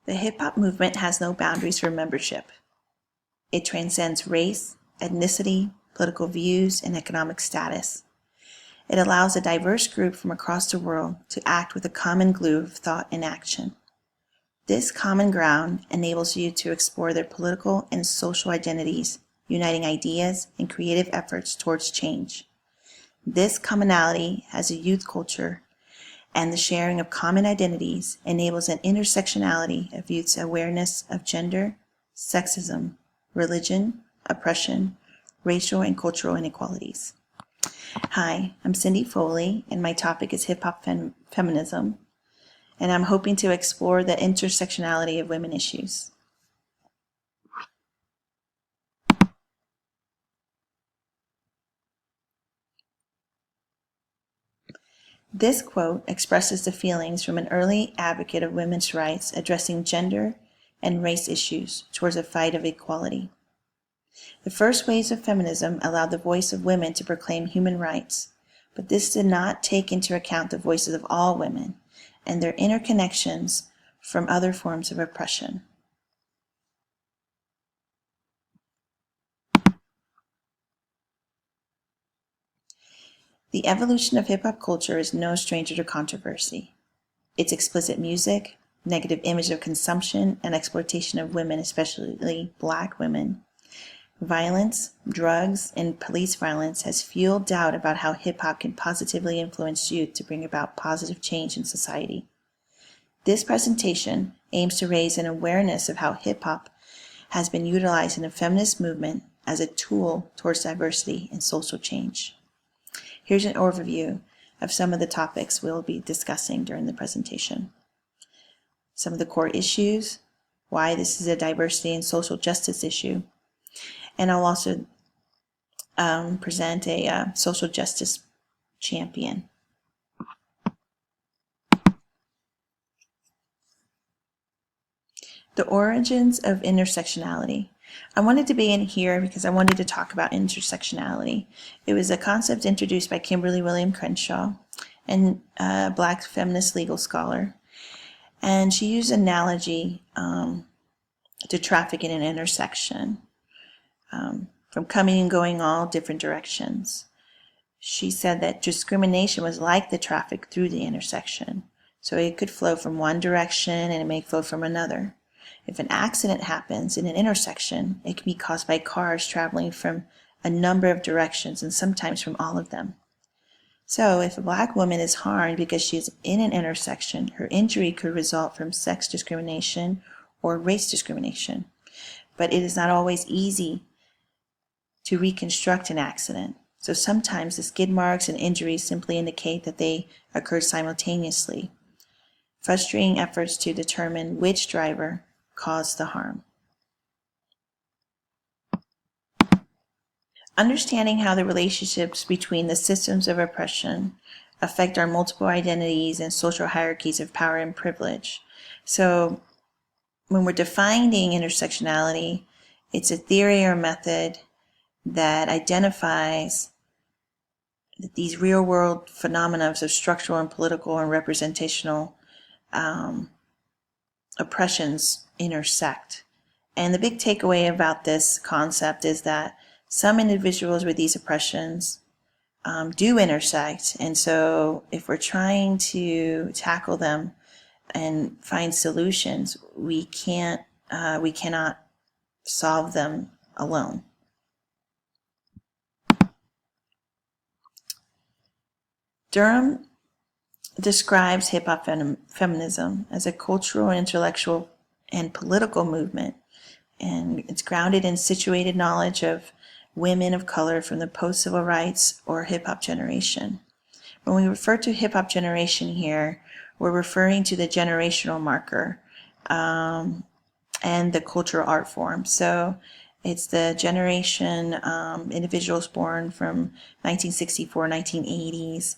The hip-hop movement has no boundaries for membership. It transcends race, ethnicity, political views, and economic status. It allows a diverse group from across the world to act with a common glue of thought and action. This common ground enables you to explore their political and social identities, uniting ideas and creative efforts towards change. This commonality has a youth culture, and the sharing of common identities enables an intersectionality of youth's awareness of gender, sexism, religion, oppression, racial and cultural inequalities. Hi, I'm Cindy Foley, and my topic is hip-hop feminism, and I'm hoping to explore the intersectionality of women issues. This quote expresses the feelings from an early advocate of women's rights addressing gender and race issues towards a fight of equality. The first waves of feminism allowed the voice of women to proclaim human rights, but this did not take into account the voices of all women and their interconnections from other forms of oppression. The evolution of hip-hop culture is no stranger to controversy. Its explicit music, negative image of consumption, and exploitation of women, especially Black women, violence, drugs, and police violence has fueled doubt about how hip-hop can positively influence youth to bring about positive change in society. This presentation aims to raise an awareness of how hip-hop has been utilized in the feminist movement as a tool towards diversity and social change. Here's an overview of some of the topics we'll be discussing during the presentation. Some of the core issues, why this is a diversity and social justice issue, and I'll also present a social justice champion. The origins of intersectionality. I wanted to begin here because I wanted to talk about intersectionality. It was a concept introduced by Kimberly William Crenshaw, and a Black feminist legal scholar. And she used an analogy to traffic in an intersection, from coming and going all different directions. She said that discrimination was like the traffic through the intersection. So it could flow from one direction and it may flow from another. If an accident happens in an intersection, it can be caused by cars traveling from a number of directions and sometimes from all of them. So if a Black woman is harmed because she is in an intersection, her injury could result from sex discrimination or race discrimination. But it is not always easy to reconstruct an accident. So sometimes the skid marks and injuries simply indicate that they occurred simultaneously, frustrating efforts to determine which driver caused the harm. Understanding how the relationships between the systems of oppression affect our multiple identities and social hierarchies of power and privilege. So when we're defining intersectionality, it's a theory or method that identifies that these real-world phenomena of structural and political and representational oppressions intersect. And the big takeaway about this concept is that some individuals with these oppressions do intersect. And so if we're trying to tackle them and find solutions, we cannot solve them alone. Durham describes hip-hop feminism as a cultural, intellectual, and political movement, and it's grounded in situated knowledge of women of color from the post-civil rights or hip-hop generation. When we refer to hip-hop generation here, we're referring to the generational marker and the cultural art form. So it's the generation, individuals born from 1964, 1980s,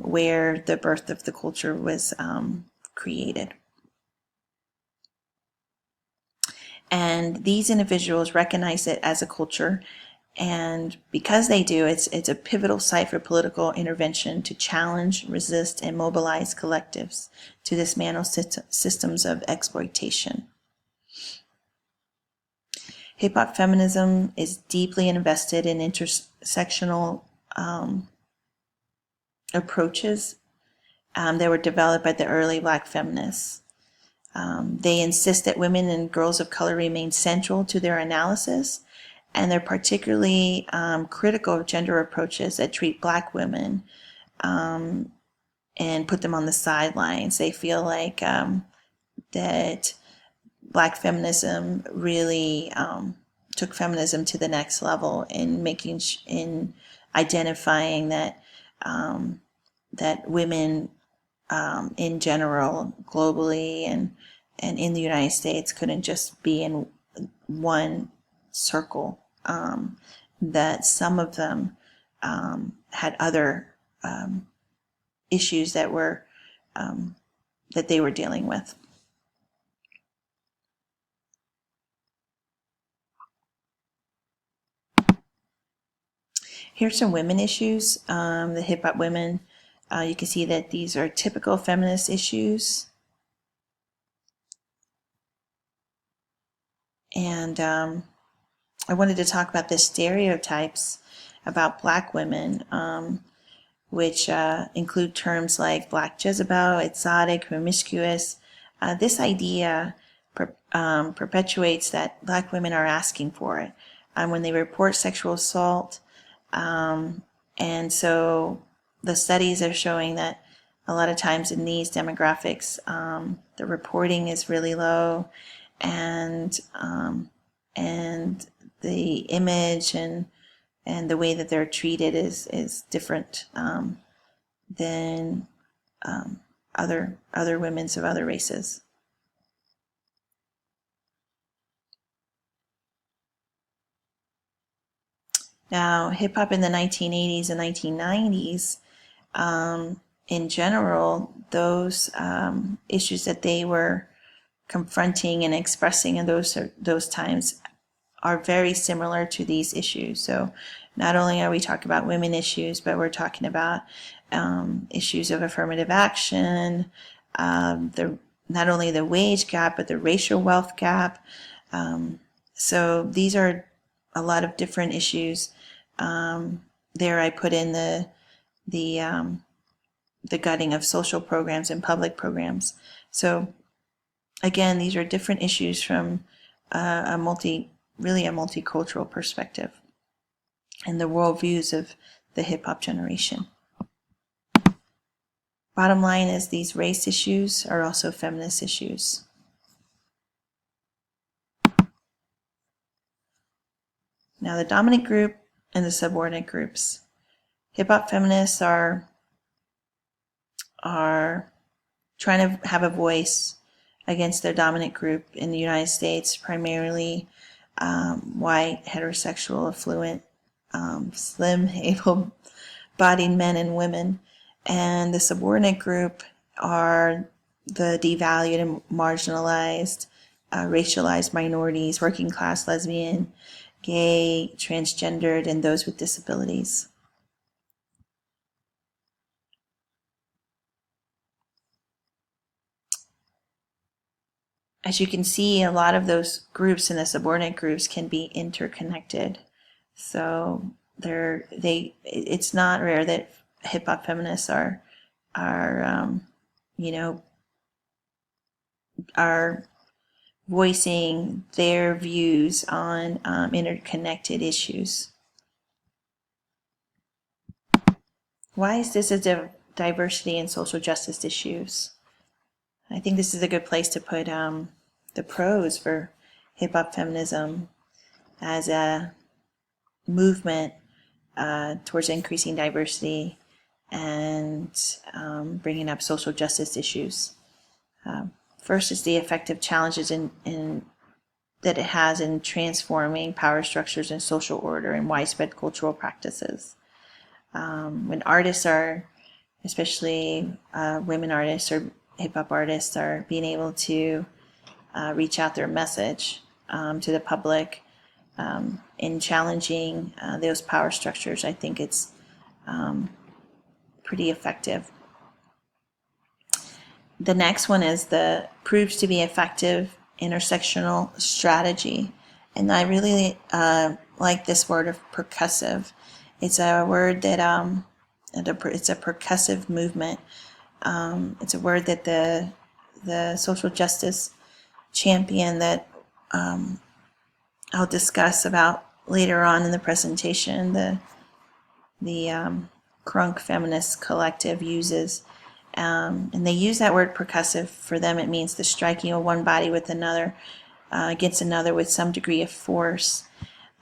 where the birth of the culture was created. And these individuals recognize it as a culture And because they do, it's a pivotal site for political intervention to challenge, resist, and mobilize collectives to dismantle systems of exploitation. Hip-hop feminism is deeply invested in intersectional approaches that were developed by the early Black feminists. They insist that women and girls of color remain central to their analysis, and they're particularly critical of gender approaches that treat Black women and put them on the sidelines. They feel like that Black feminism really took feminism to the next level in in identifying that that women in general, globally and in the United States, couldn't just be in one circle. That some of them had other issues that were that they were dealing with. Here's some women issues. The hip hop women, you can see that these are typical feminist issues. And I wanted to talk about the stereotypes about Black women, which include terms like Black Jezebel, exotic, promiscuous. This idea perpetuates that Black women are asking for it when they report sexual assault. And so the studies are showing that a lot of times in these demographics, the reporting is really low, and the image and the way that they're treated is different than other women of other races. Now, hip hop in the 1980s and 1990s, in general, those issues that they were confronting and expressing in those times are very similar to these issues. So not only are we talking about women issues, but we're talking about issues of affirmative action, not only the wage gap, but the racial wealth gap. So these are a lot of different issues. There I put in the gutting of social programs and public programs. So again, these are different issues from really a multicultural perspective and the worldviews of the hip hop generation. Bottom line is these race issues are also feminist issues. Now, the dominant group and the subordinate groups. Hip hop feminists are trying to have a voice against their dominant group in the United States, primarily white, heterosexual, affluent, slim, able-bodied men and women. And the subordinate group are the devalued and marginalized, racialized minorities, working class, lesbian, gay, transgendered, and those with disabilities. As you can see, a lot of those groups and the subordinate groups can be interconnected. So it's not rare that hip hop feminists are voicing their views on interconnected issues. Why is this a diversity and social justice issues? I think this is a good place to put the pros for hip hop feminism as a movement towards increasing diversity and bringing up social justice issues. First is the effective challenges that it has in transforming power structures and social order and widespread cultural practices. When artists are, especially women artists or hip hop artists, are being able to reach out their message to the public in challenging those power structures, I think it's pretty effective. The next one is the proves to be effective intersectional strategy. And I really like this word of percussive. It's a word that it's a percussive movement. It's a word that the social justice champion that I'll discuss about later on in the presentation, the Crunk Feminist Collective uses. And they use that word percussive. For them, it means the striking of one body with another against another with some degree of force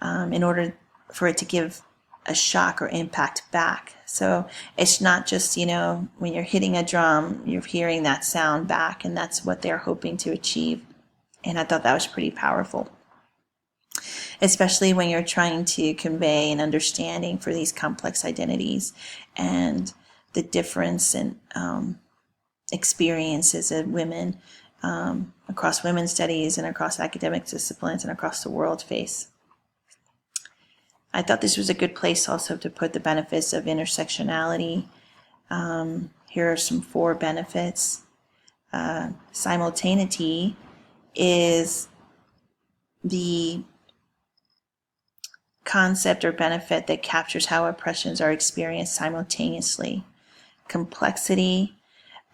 in order for it to give a shock or impact back. So it's not just, when you're hitting a drum, you're hearing that sound back, and that's what they're hoping to achieve. And I thought that was pretty powerful, especially when you're trying to convey an understanding for these complex identities and the difference in experiences of women across women's studies and across academic disciplines and across the world face. I thought this was a good place also to put the benefits of intersectionality. Here are some 4 benefits. Simultaneity is the concept or benefit that captures how oppressions are experienced simultaneously. Complexity,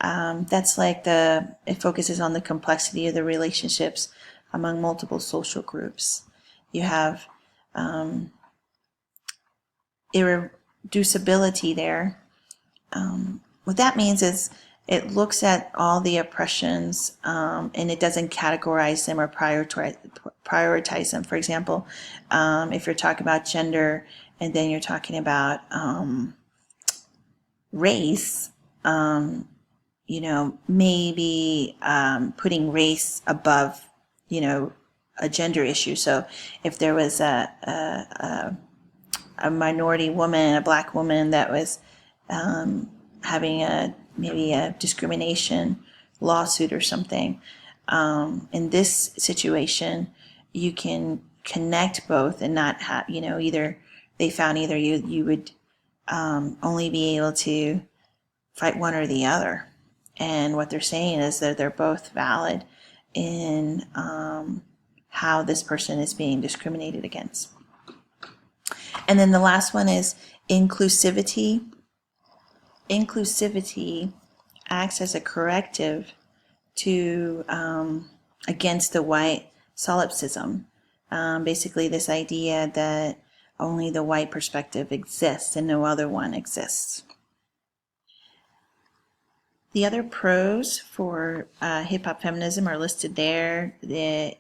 that's like it focuses on the complexity of the relationships among multiple social groups. You have irreducibility there. What that means is it looks at all the oppressions and it doesn't categorize them or prioritize them. For example, if you're talking about gender and then you're talking about race, maybe putting race above, a gender issue. So if there was a minority woman, a black woman that was having maybe a discrimination lawsuit or something, in this situation, you can connect both and not have, either you would only be able to fight one or the other. And what they're saying is that they're both valid in how this person is being discriminated against. And then the last one is inclusivity. Inclusivity acts as a corrective to against the white solipsism. Basically, this idea that only the white perspective exists and no other one exists. The other pros for hip-hop feminism are listed there. The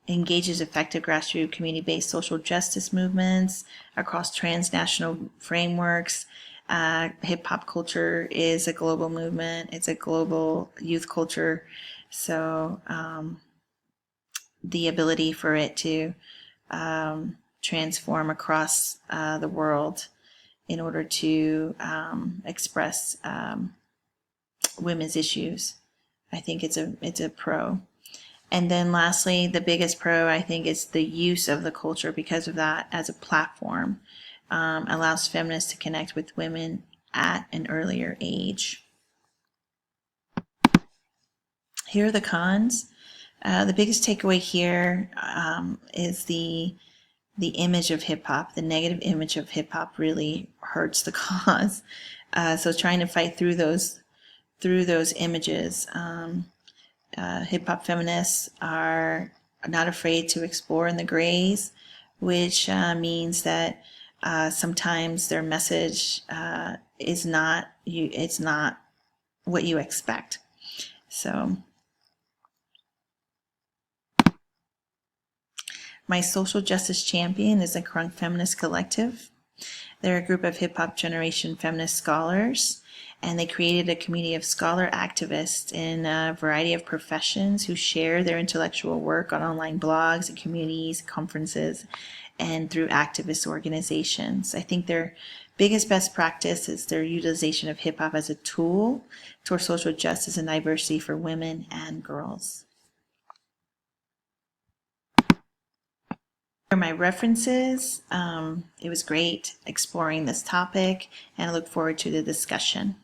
engages effective grassroots community-based social justice movements across transnational frameworks. Hip-hop culture is a global movement. It's a global youth culture. So the ability for it to transform across the world in order to express women's issues, I think it's a pro. And then lastly, the biggest pro, I think, is the use of the culture because of that as a platform. Allows feminists to connect with women at an earlier age. Here are the cons. The biggest takeaway here is the image of hip hop. The negative image of hip hop really hurts the cause. So trying to fight through those images. Hip-hop feminists are not afraid to explore in the grays, which means that sometimes their message is not what you expect. So my social justice champion is the Crunk Feminist Collective. They're a group of hip-hop generation feminist scholars, and they created a community of scholar activists in a variety of professions who share their intellectual work on online blogs and communities, conferences, and through activist organizations. I think their biggest best practice is their utilization of hip-hop as a tool toward social justice and diversity for women and girls. For my references, it was great exploring this topic, and I look forward to the discussion.